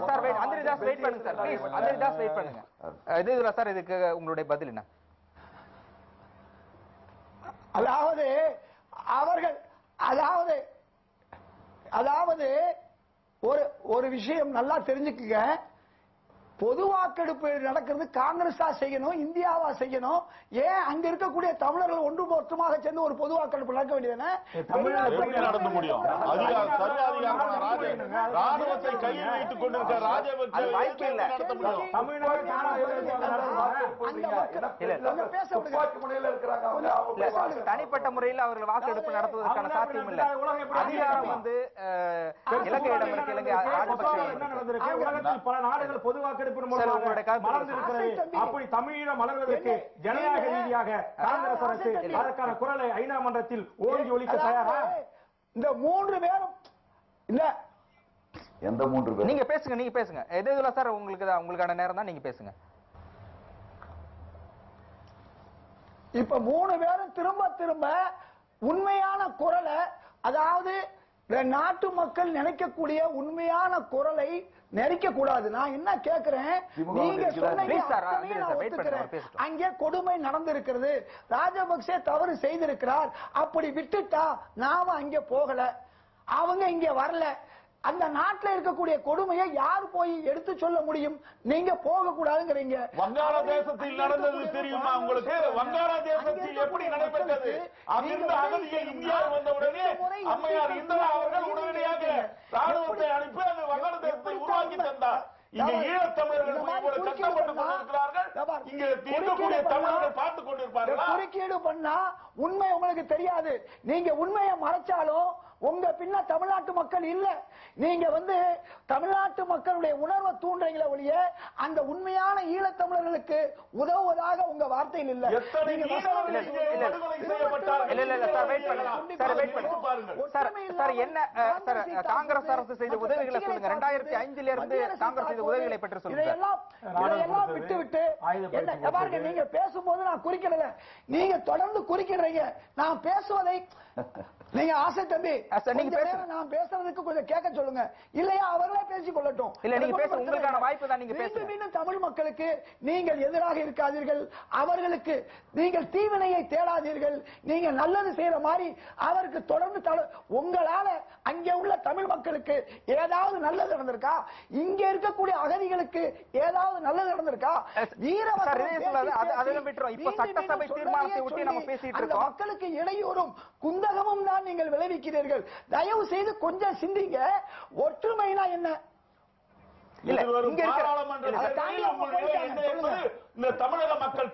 Sir wait அந்திரிதாஸ் wait பண்ணுங்க sir please அந்திரிதாஸ் wait பண்ணுங்க இதுல சார் இதுக்கு உங்களுடைய பதில் என்ன அதாவது அவர்கள் அதாவது ஒரு விஷயம் நல்லா தெரிஞ்சுக்குங்க பொது வாக்கெடுப்பு நடக்கிறது காங்கிரஸா செய்யணும் இந்தியாவா செய்யணும் ஏன் அங்க இருக்கக்கூடிய தமிழர்கள் ஒன்று மொத்தமாக சேர்ந்து ஒரு பொது வாக்கெடுப்பு நடக்க வேண்டியதுன்னு நடத்த முடியும் ராணுவத்தை கையில் வைத்துக் கொண்டிருக்கிற ராஜபக்சே நடத்த முடியும் தனிப்பட்ட முறையில் அவர்கள் வாக்கெடுப்பு நடத்துவதற்கான சாத்தியம் இல்லை அதிகாரம் வந்து இலங்கையிடம் இருக்கு இலங்கை உலகத்தில் பல நாடுகள் பொது வாக்கெடுப்பு அப்படி தமிழீழம் மலர்வதற்கு ஜனநாயக ரீதியாக காங்கிரஸ் அரசு அதற்கான குரலை ஐநா மன்றத்தில் ஓங்கி ஒலிக்க தயாரா இந்த 3 பேரும் இல்ல எந்த 3 பேர் நீங்க பேசுங்க எதுல சார் உங்களுக்கான நேரம் தான் நீங்க பேசுங்க இப்ப 3 பேரும் திரும்ப உண்மையான குரலை அதாவது நாட்டு மக்கள் நினைக்கக்கூடிய உண்மையான குரலை நெரிக்க கூடாது நான் என்ன கேக்குறேன் நீங்க அங்கே கொடுமை நடந்திருக்கிறது ராஜபக்சே தவறு செய்திருக்கிறார் அப்படி விட்டுட்டா நாம அங்கே போகல அவங்க இங்க வரல அந்த நாட்டில் இருக்கக்கூடிய கொடுமையை யார் போய் எடுத்து சொல்ல முடியும் நீங்க போக கூடாதுங்கிறீங்க வங்காளதேசத்தில் நடந்தது தெரியுமா உங்களுக்கு வங்காளதேசத்தில் எப்படி நடைபெற்றது அங்கிருந்து அகதிகள் இந்தியா வந்தவுடனே அம்மையார் இந்திரா அவர்கள் உடனடியாக ராணுவத்தை அனுப்பி அந்த வங்காளதேசத்தை உருவாக்கி தந்தார் இங்க ஈழத்தமிழர்கள் கஷ்டப்பட்டு கொண்டிருக்கிறார்கள் இங்க இருக்கக்கூடிய தமிழர்கள் பார்த்துக் கொண்டிருப்பார்கள் குறுக்கீடு பண்ணா உண்மை உங்களுக்கு தெரியாது நீங்க உண்மையை மறைச்சாலும் உங்க பின்ன தமிழ்நாட்டு மக்கள் இல்ல நீங்க வந்து தமிழ்நாட்டு மக்களுடைய உணர்வை தூண்டுறீங்களே ஒழிய அந்த உண்மையான ஈழத்தமிழர்களுக்கு உதவுவதாக உங்க வார்த்தையில் இல்ல காங்கிரஸ் அரசு செய்த உதவிகளை சொல்லுங்க 2005 இருந்து காங்கிரஸ் செய்த உதவிகளை பற்றி சொல்லுங்க இதையெல்லாம் விட்டு பாருங்க நீங்க பேசும்போது நான் குறிக்கல நீங்க தொடர்ந்து குறிக்கிறீங்க நான் பேசுவதை நீங்க ஆசை தம்பி நான் பேசுறதுக்கு கொஞ்சம் கேட்க சொல்லுங்க இல்லையா அவர்களே பேசிக் கொள்ளட்டும் உங்களுக்கான வாய்ப்பு தான் நீங்க மீண்டும் தமிழ் மக்களுக்கு நீங்கள் எதிராக இருக்காதீர்கள் அவர்களுக்கு நீங்கள் தீவினையை தேடாதீர்கள் நீங்க நல்லது செய்யற மாதிரி அவருக்கு தொடர்ந்து உங்களால அங்கே உள்ள தமிழ் மக்களுக்கு ஏதாவது நல்லது நடந்திருக்கா இங்க இருக்கக்கூடிய அகதிகளுக்கு ஏதாவது நல்லது நடந்திருக்கா சட்டசபை தீர்மானத்தை ஒட்டி நம்ம பேசிட்டு இருக்கோம் மக்களுக்கு இடையூறும் குந்தகமும் தான் நீங்கள் விளைவிக்கிறீர்கள் தயவு செய்து கொஞ்சம் சிந்திங்க ஒற்றுமைனா என்ன தமிழக மக்கள்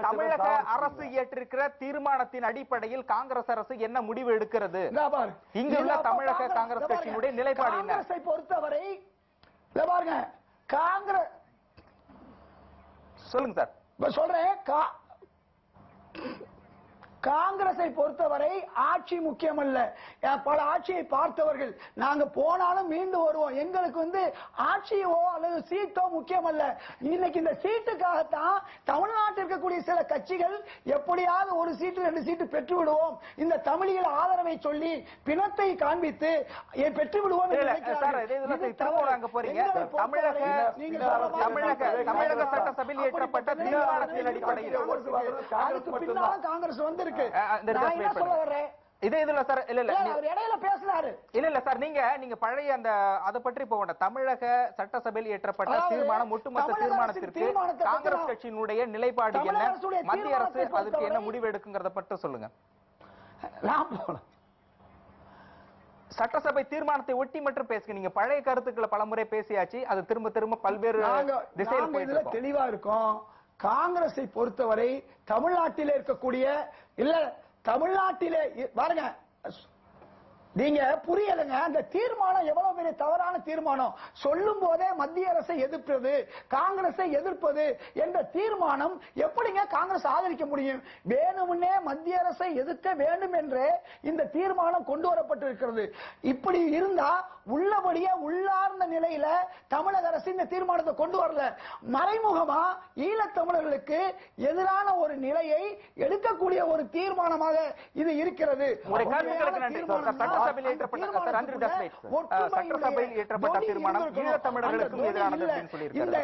தமிழக அரசு ஏற்றிருக்கிற தீர்மானத்தின் அடிப்படையில் காங்கிரஸ் அரசு என்ன முடிவு எடுக்கிறது இங்குள்ள தமிழக காங்கிரஸ் கட்சியினுடைய நிலைப்பாடு என்ன பொறுத்தவரை பாருங்க காங்கிரஸ் சொல்லுங்க சார் சொல்றேன் காங்கிரஸை பொறுத்தவரை ஆட்சி முக்கியமல்ல பல ஆட்சியை பார்த்தவர்கள் நாங்க போனாலும் மீண்டு வருவோம் எங்களுக்கு வந்து ஆட்சியோ அல்லது சீட்டோ முக்கியமல்ல இன்னைக்கு இந்த சீட்டுக்காகத்தான் தமிழ்நாட்டில் இருக்கக்கூடிய சில கட்சிகள் எப்படியாவது ஒரு சீட்டு 2 சீட்டு பெற்று விடுவோம் இந்த தமிழில் ஆதரவை சொல்லி பிணத்தை காண்பித்து பெற்று விடுவோம் தமிழக சட்டசபையில் இயற்றப்பட்ட தீர்மானத்தின் அடிப்படையில் அதுக்கு பின்னாலும் காங்கிரஸ் வந்து நீங்க பழைய அந்த அதை பற்றி போக தமிழக சட்டசபையில் இயற்றப்பட்ட தீர்மானம் ஒட்டுமொத்த தீர்மானத்திற்கு காங்கிரஸ் கட்சியினுடைய நிலைப்பாடு என்ன மத்திய அரசு அதுக்கு என்ன முடிவு எடுக்குங்கிறத பற்றி சொல்லுங்க சட்டசபை தீர்மானத்தை ஒட்டி மட்டும் பேசுங்க நீங்க பழைய கருத்துக்களை பலமுறை பேசியாச்சு அது திரும்ப பல்வேறு திசையில் தெளிவா இருக்கும் காங்கிரஸை பொறுத்தவரை தமிழ்நாட்டிலே இருக்கக்கூடிய இல்ல தமிழ்நாட்டிலே பாருங்க நீங்க புரியலங்க அந்த தீர்மானம் எவ்வளவு பெரிய தவறான தீர்மானம் சொல்லும் போதே மத்திய அரசை எதிர்ப்பது காங்கிரஸை எதிர்ப்பது என்ற தீர்மானம் எப்படிங்க காங்கிரஸ் ஆதரிக்க முடியும் வேணும்னே மத்திய அரசை எதிர்க்க வேண்டும் என்று இந்த தீர்மானம் கொண்டு வரப்பட்டிருக்கிறது இப்படி இருந்தா உள்ளபடியே உள்ளார்ந்த நிலையில தமிழக அரசு இந்த தீர்மானத்தை கொண்டு வரல மறைமுகமா ஈழத்தமிழர்களுக்கு எதிரான ஒரு நிலையை எடுக்கக்கூடிய ஒரு தீர்மானமாக இது இருக்கிறது சட்டசபையில் ஏற்றப்பட்ட தீர்மானம் ஈழத்தமிழர்களுக்கும் எதிரானது அப்படின்னு சொல்லியிருக்காரு.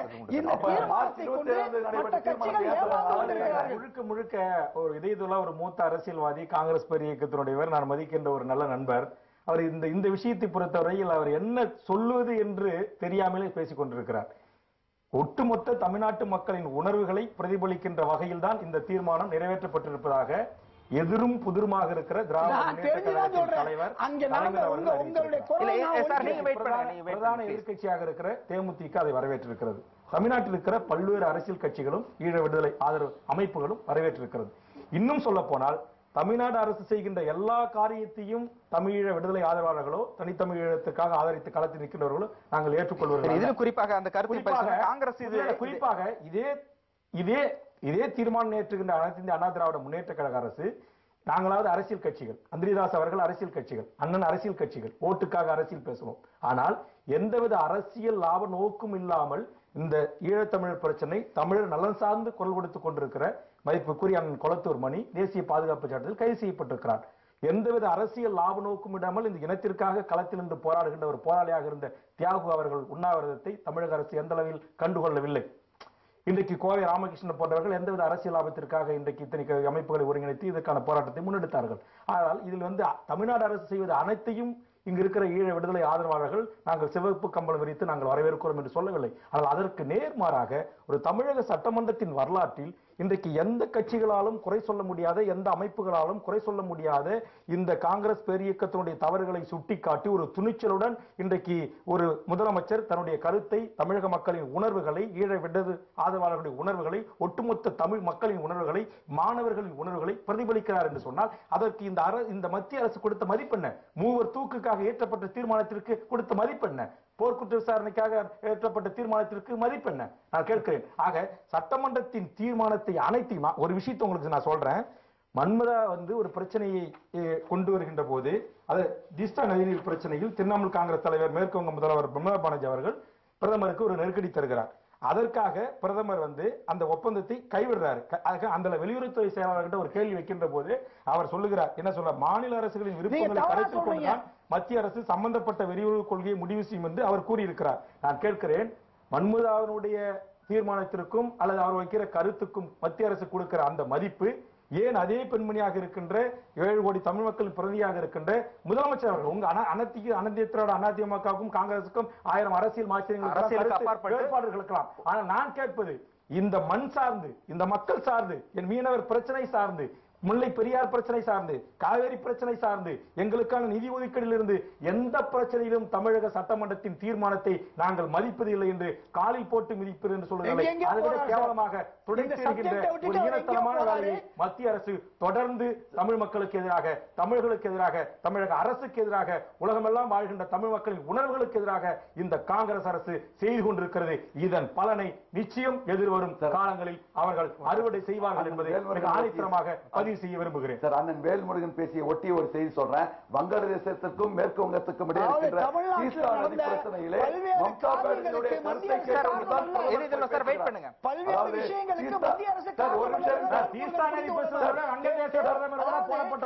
முழுக்க முழுக்க ஒரு இதயத்துள்ள ஒரு மூத்த அரசியல்வாதி, காங்கிரஸ் பெரிய இயக்கத்தினுடையவர், நான் மதிக்கின்ற ஒரு நல்ல நண்பர். அவர் இந்த விஷயத்தை பொறுத்தவரையில் அவர் என்ன சொல்லுவது என்று தெரியாமலே பேசிக் கொண்டிருக்கிறார். ஒட்டுமொத்த தமிழ்நாட்டு மக்களின் உணர்வுகளை பிரதிபலிக்கின்ற வகையில் தான் இந்த தீர்மானம் நிறைவேற்றப்பட்டிருப்பதாக எதிரும் புதிருமாக இருக்கிற திராவிட முன்னேற்ற கழகத்தின் தலைவர் பிரதான எதிர்கட்சியாக இருக்கிற தேமுதிக அதை வரவேற்றிருக்கிறது. தமிழ்நாட்டில் இருக்கிற பல்வேறு அரசியல் கட்சிகளும் ஈழ விடுதலை ஆதரவு அமைப்புகளும் வரவேற்றிருக்கிறது. இன்னும் சொல்ல போனால் தமிழ்நாடு அரசு செய்கின்ற எல்லா காரியத்தையும் தமிழீழ விடுதலை ஆதரவாளர்களோ தனித்தமிழீழத்துக்காக ஆதரித்து களத்தில் நிற்கின்றவர்களோ நாங்கள் ஏற்றுக்கொள்வோம். குறிப்பாக அந்த காங்கிரஸ் குறிப்பாக இதே தீர்மானம் ஏற்றுகின்ற அனைத்து இந்திய அண்ணா திராவிட முன்னேற்ற கழக அரசு, நாங்களாவது அரசியல் கட்சிகள், அந்திரிதாஸ் அவர்கள் அரசியல் கட்சிகள், அண்ணன் அரசியல் கட்சிகள், ஓட்டுக்காக அரசியல் பேசுவோம். ஆனால் எந்தவித அரசியல் லாப நோக்கும் இல்லாமல் இந்த ஈழத்தமிழர் பிரச்சனை தமிழர் நலன் சார்ந்து குரல் கொடுத்துக் கொண்டிருக்கிற மதிப்புக்குரிய அண்ணன் கொளத்தூர் மணி தேசிய பாதுகாப்பு சட்டத்தில் கைது செய்யப்பட்டிருக்கிறார். எந்தவித அரசியல் லாப நோக்கும் இடாமல் இந்த இனத்திற்காக களத்தில் நின்று போராடுகின்ற ஒரு போராளியாக இருந்த தியாகு அவர்கள் உண்ணாவிரதத்தை தமிழக அரசு எந்த அளவில் கண்டுகொள்ளவில்லை. இன்றைக்கு கோவை ராமகிருஷ்ணன் போன்றவர்கள் எந்தவித அரசியல் லாபத்திற்காக இன்றைக்கு இத்தனை அமைப்புகளை ஒருங்கிணைத்து இதற்கான போராட்டத்தை முன்னெடுத்தார்கள். ஆனால் இதில் தமிழ்நாடு அரசு செய்வது அனைத்தையும் இங்கு இருக்கிற ஈழ விடுதலை ஆதரவாளர்கள் நாங்கள் சிவப்பு கம்பளம் விரித்து நாங்கள் வரவேற்கிறோம் என்று சொல்லவில்லை. ஆனால் அதற்கு நேர்மாறாக ஒரு தமிழக சட்டமன்றத்தின் வரலாற்றில் இன்றைக்கு எந்த கட்சிகளாலும் குறை சொல்ல முடியாத, எந்த அமைப்புகளாலும் குறை சொல்ல முடியாத இந்த காங்கிரஸ் பேரியக்கத்தினுடைய தவறுகளை சுட்டிக்காட்டி ஒரு துணிச்சலுடன் இன்றைக்கு ஒரு முதலமைச்சர் தன்னுடைய கருத்தை, தமிழக மக்களின் உணர்வுகளை, ஈழ விடுதலை ஆதரவாளர்களுடைய உணர்வுகளை, ஒட்டுமொத்த தமிழ் மக்களின் உணர்வுகளை, மாணவர்களின் உணர்வுகளை பிரதிபலிக்கிறார் என்று சொன்னால் அதற்கு இந்த மத்திய அரசு கொடுத்த மதிப்பெண்ண, மூவர் தூக்குக்காக ஏற்றப்பட்ட தீர்மானத்திற்கு கொடுத்த மதிப்பெண்ண, போர்க்குற்ற விசாரணைக்காக ஏற்றப்பட்ட தீர்மானத்திற்கு மதிப்பெண்ண நான் கேட்கிறேன். ஆக சட்டமன்றத்தின் தீர்மானத்தை அனைத்தையும் ஒரு விஷயத்தை உங்களுக்கு நான் சொல்றேன். மன்மதா ஒரு பிரச்சனையை கொண்டு வருகின்ற போது, அது திஸ்தா நதிநீர் பிரச்சனையில் திரிணாமுல் காங்கிரஸ் தலைவர் மேற்குவங்க முதல்வர் மம்தா பானர்ஜி அவர்கள் பிரதமருக்கு ஒரு நெருக்கடி தருகிறார். அதற்காக பிரதமர் அந்த ஒப்பந்தத்தை கைவிடுறாரு. அந்த வெளியுறவுத்துறை செயலாளர்கிட்ட ஒரு கேள்வி வைக்கின்ற போது அவர் சொல்லுகிறார், என்ன சொல்ற, மாநில அரசுகளின் விருப்பங்களை கருத்தில் கொண்டுதான் மத்திய அரசு சம்பந்தப்பட்ட வெளியுறவு கொள்கையை முடிவு செய்யும் என்று அவர் கூறியிருக்கிறார். நான் கேட்கிறேன், மன்மதாவினுடைய தீர்மானத்திற்கும் அல்லது அவர் வைக்கிற கருத்துக்கும் மத்திய அரசு கொடுக்கிற அந்த மதிப்பு ஏன் அதே பெண்மணியாக இருக்கின்ற 7 கோடி தமிழ் மக்கள் பிரதியாக இருக்கின்ற முதலமைச்சர் அவர்கள், உங்க அதிமுகவுக்கும் காங்கிரசுக்கும் 1000 அரசியல் மாற்றங்கள் இருக்கலாம். ஆனால் நான் கேட்பது, இந்த மண் சார்ந்து, இந்த மக்கள் சார்ந்து, என் மீனவர் பிரச்சனை சார்ந்து, முல்லை பெரியார் பிரச்சனை சார்ந்து, காவேரி பிரச்சனை சார்ந்து, எங்களுக்கான நிதி ஒதுக்கீட்டில் இருந்து எந்த பிரச்சனையிலும் தமிழக சட்டமன்றத்தின் தீர்மானத்தை நாங்கள் மதிப்பதில்லை என்று காலில் போட்டு மிதிப்பது என்று சொல்லுங்கள். அதுவிட கேவலமாக துடைத்திருக்கின்ற ஒரு ஈனத்தனமான வேலையை மத்திய அரசு தொடர்ந்து தமிழ் மக்களுக்கு எதிராக, தமிழர்களுக்கு எதிராக, தமிழக அரசுக்கு எதிராக, உலகமெல்லாம் வாழ்கின்ற தமிழ் மக்களின் உணர்வுகளுக்கு எதிராக இந்த காங்கிரஸ் அரசு செய்து கொண்டிருக்கிறது. இதன் பலனை நிச்சயம் எதிர்வரும் காலங்களில் அவர்கள் அறுவடை செய்வார்கள் என்பதை ஆணித்தரமாக செய்ய விரும்புகிறேன். சார், அண்ணன் வேல்முருகன் பேசிய ஒட்டிய ஒரு செய்தி சொல்றேன். வங்காளதேசத்துக்கும் மேற்கு வங்கத்துக்கும் இடையே இருக்கின்ற தீஸ்தா நதி பிரச்சனையிலே மம்தா பானர்ஜியுடைய கருத்தை கேட்டவுடன் வெயிட் பண்ணுங்க. பல்வேறு விஷயங்களுக்கு மத்திய அரசு தீஸ்தா நதி பிரச்சனை வங்கதேச பிரதமர் போடப்பட்ட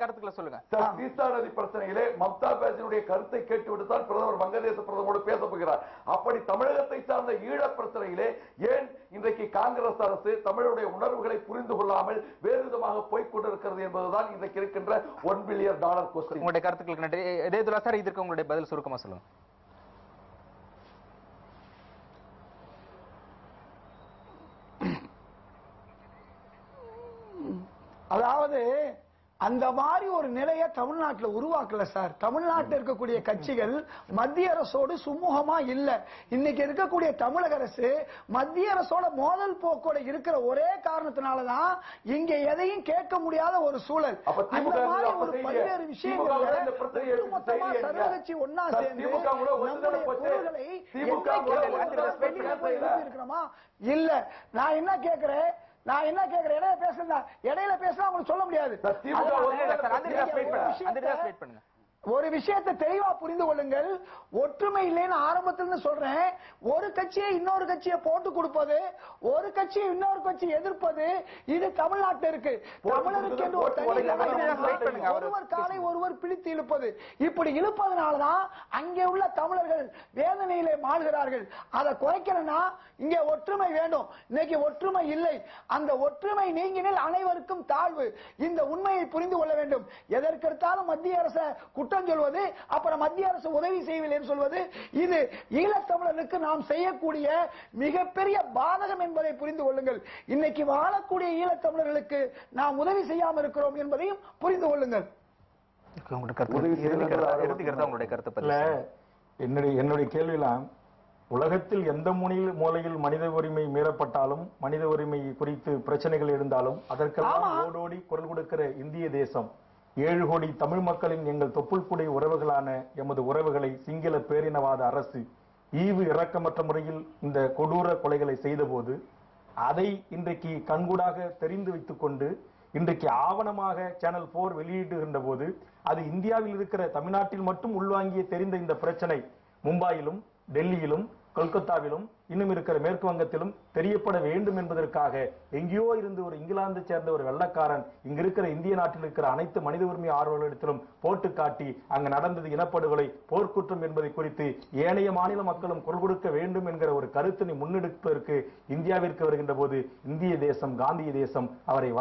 கருத்துக்களை சொல்லுங்க. தீஸ்தா நதி பிரச்சனையிலே மம்தா பானர்ஜியுடைய கருத்தை கேட்டுவிட்டு தான் பிரதமர் வங்கதேச பிரதமரோடு பேச போகிறார். அப்படி தமிழகத்தை சார்ந்த ஈழ பிரச்சனையிலே ஏன் இன்றைக்கு காங்கிரஸ் அரசு தமிழ் உணர்வுகளை புரிந்து கொள்ளாமல் வேறு விதமாக போய்க் கொண்டிருக்கிறது என்பதுதான் இன்றைக்கு இருக்கின்ற $1 பில்லியன் கொஸ்டின். உங்களுடைய கருத்துக்களுக்கு நன்றி. இதேதுலா சார், இதற்கு உங்களுடைய பதில் சுருக்கமா சொல்லுங்க. அதாவது அந்த மாதிரி ஒரு நிலையை தமிழ்நாட்டில் உருவாக்கல சார். தமிழ்நாட்டில் இருக்கக்கூடிய கட்சிகள் மத்திய அரசோடு சுமூகமா இல்ல. இன்னைக்கு இருக்கக்கூடிய தமிழக அரசு மத்திய அரசோட மோதல் போக்கோட இருக்கிற ஒரே காரணத்தினாலதான் இங்க எதையும் கேட்க முடியாத ஒரு சூழல். அந்த மாதிரி ஒரு பல்வேறு விஷயங்கள் சர்வகட்சி ஒன்னா சேர்ந்து இல்ல. நான் என்ன கேட்கிறேன், இடையில பேசுறேன், இடையில பேசினா உங்களுக்கு சொல்ல முடியாது. ஒரு விஷயத்தை தெளிவா புரிந்து கொள்ளுங்கள். ஒற்றுமை இல்லைன்னு ஆரம்பத்துல சொல்றேன். ஒரு கட்சியை இன்னொரு கட்சியை போட்டு கொடுப்பது, ஒரு கட்சியை இன்னொரு கட்சி எதிர்ப்பது, இது தமிழ்நாட்டில் இருக்கு. தமிழருக்கு என்று ஒரு தனி ஒருவர் காலை ஒருவர் பிடித்து இழுப்பது, இப்படி இழுப்பதனாலதான் அங்கே உள்ள தமிழர்கள் வேதனையிலே மாழ்கிறார்கள். அதை குறைக்கணும்னா இங்கே ஒற்றுமை வேண்டும். இன்னைக்கு ஒற்றுமை இல்லை. அந்த ஒற்றுமை நீங்கினில் அனைவருக்கும் தாழ்வு. இந்த உண்மையை புரிந்து கொள்ள வேண்டும். எதற்கெடுத்தாலும் மத்திய அரசு குற்றம் சொல்வது, அப்புறம் மத்திய அரசு உதவி செய்யவில்லை என்று சொல்வது, இது ஈழத்தமிழர்களுக்கு நாம் செய்யக்கூடிய மிகப்பெரிய பாதகம் என்பதை புரிந்து கொள்ளுங்கள். இன்னைக்கு வாழக்கூடிய ஈழத்தமிழர்களுக்கு நாம் உதவி செய்யாமல் இருக்கிறோம் என்பதையும் புரிந்து கொள்ளுங்கள். என்னுடைய கேள்வியெல்லாம், உலகத்தில் எந்த மூலையில் மனித உரிமை மீறப்பட்டாலும், மனித உரிமை குறித்து பிரச்சனைகள் இருந்தாலும் அதற்கெல்லாம் ஓடோடி குரல் கொடுக்கிற இந்திய தேசம், 7 கோடி தமிழ் மக்களின் எங்கள் தொப்புள் கூடிய உறவுகளான எமது உறவுகளை சிங்கள பேரினவாத அரசு ஈவு இரக்கமற்ற முறையில் இந்த கொடூர கொலைகளை செய்த போது, அதை இன்றைக்கு கண்கூடாக தெரிந்து வைத்துக் கொண்டு இன்றைக்கு ஆவணமாக சேனல் 4 வெளியிடுகின்ற போது, அது இந்தியாவில் இருக்கிற தமிழ்நாட்டில் மட்டும் உள்வாங்கிய தெரிந்த இந்த பிரச்சனை மும்பாயிலும், டெல்லியிலும், கொல்கத்தாவிலும், இன்னும் இருக்கிற மேற்கு வங்கத்திலும் தெரியப்பட வேண்டும் என்பதற்காக எங்கேயோ இருந்து ஒரு இங்கிலாந்து சேர்ந்த ஒரு வெள்ளக்காரன் இங்க இருக்கிற இந்திய நாட்டில் இருக்கிற அனைத்து மனித உரிமை ஆர்வலர்களிடத்திலும் போட்டு காட்டி அங்கு நடந்தது இனப்படுகொலை, போர்க்குற்றம் என்பதை குறித்து ஏனைய மாநில மக்களும் குரல் கொடுக்க வேண்டும் என்கிற ஒரு கருத்தினை முன்னெடுப்பதற்கு இந்தியாவிற்கு வருகின்ற போது இந்திய தேசம், காந்திய தேசம் அவரை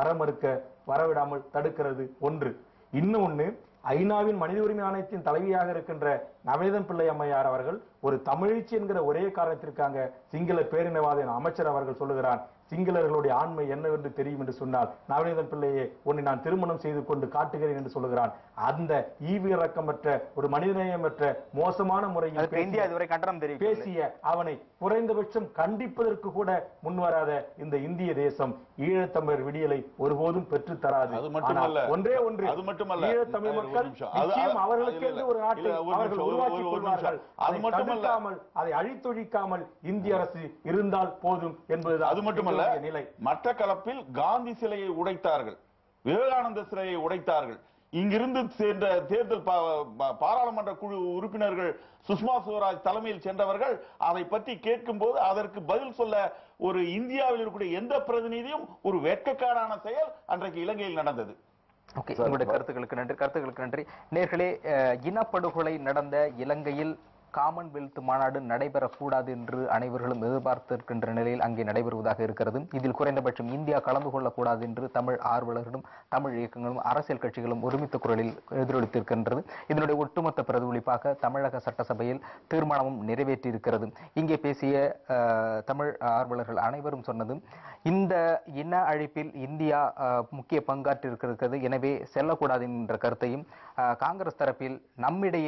வரவிடாமல் தடுக்கிறது ஒன்று. இன்னொன்னு, ஐநாவின் மனித உரிமை ஆணையத்தின் தலைவியாக இருக்கின்ற நவேதன் பிள்ளை அம்மையார் அவர்கள் ஒரு தமிழச்சி என்கிற ஒரே காரணத்திற்காக சிங்கள பேரினவாத அமைச்சர் அவர்கள் சொல்லுகிறார், சிங்களர்களுடைய ஆண்மை என்னவென்று தெரியும் என்று சொன்னால் நவநீதன் பிள்ளையை உன்னை நான் திருமணம் செய்து கொண்டு காட்டுகிறேன் என்று சொல்லுகிறான். அந்த ஈவு இரக்கமற்ற ஒரு மனிதநேயமற்ற மோசமான முறையில் இந்தியா இதுவரை கண்டனம் பேசிய அவனை குறைந்தபட்சம் கண்டிப்பதற்கு கூட முன்வராத இந்த இந்திய தேசம் ஈழத்தமிழர் விடியலை ஒருபோதும் பெற்று தராது. ஒன்றே ஒன்று, ஈழத்தமிழ் மக்கள் அவர்களுக்கு ஒரு நாட்டை அவர்கள் உருவாக்கிக் கொள்வார்கள். அதை அழித்தொழிக்காமல் இந்திய அரசு இருந்தால் போதும் என்பது. அது மட்டுமல்ல, நிலை மட்டக்களப்பில் காந்தி சிலையை உடைத்தார்கள், விவேகானந்த சிலையை உடைத்தார்கள். இங்கிருந்து சென்ற தேர்தல் பாராளுமன்ற குழு உறுப்பினர்கள் சுஷ்மா சுவராஜ் தலைமையில் சென்றவர்கள் அதை பற்றி கேட்கும் போது அதற்கு பதில் சொல்ல ஒரு இந்தியாவில் இருக்கக்கூடிய எந்த பிரதிநிதியும் ஒரு வெட்கக்காடான செயல் அன்றைக்கு இலங்கையில் நடந்தது. ஓகே, உங்களுடைய கருத்துக்களுக்கு நன்றி. நேர்களே, இனப்படுகொலை நடந்த இலங்கையில் காமன்வெல்த் மாநாடு நடைபெறக்கூடாது என்று அனைவர்களும் எதிர்பார்த்திருக்கின்ற நிலையில் அங்கே நடைபெறுவதாக இருக்கிறது. இதில் குறைந்தபட்சம் இந்தியா கலந்து கொள்ளக்கூடாது என்று தமிழ் ஆர்வலர்களும் தமிழ் இயக்கங்களும் அரசியல் கட்சிகளும் ஒருமித்த குரலில் எதிரொலித்திருக்கின்றது. இதனுடைய ஒட்டுமொத்த பிரதிபலிப்பாக தமிழக சட்டசபையில் தீர்மானமும் நிறைவேற்றியிருக்கிறது. இங்கே பேசிய தமிழ் ஆர்வலர்கள் அனைவரும் சொன்னது, இந்த இன அழிப்பில் இந்தியா முக்கிய பங்காற்றிருக்கிறது, எனவே செல்லக்கூடாது என்ற கருத்தையும் காங்கிரஸ் தரப்பில் நம்மிடையே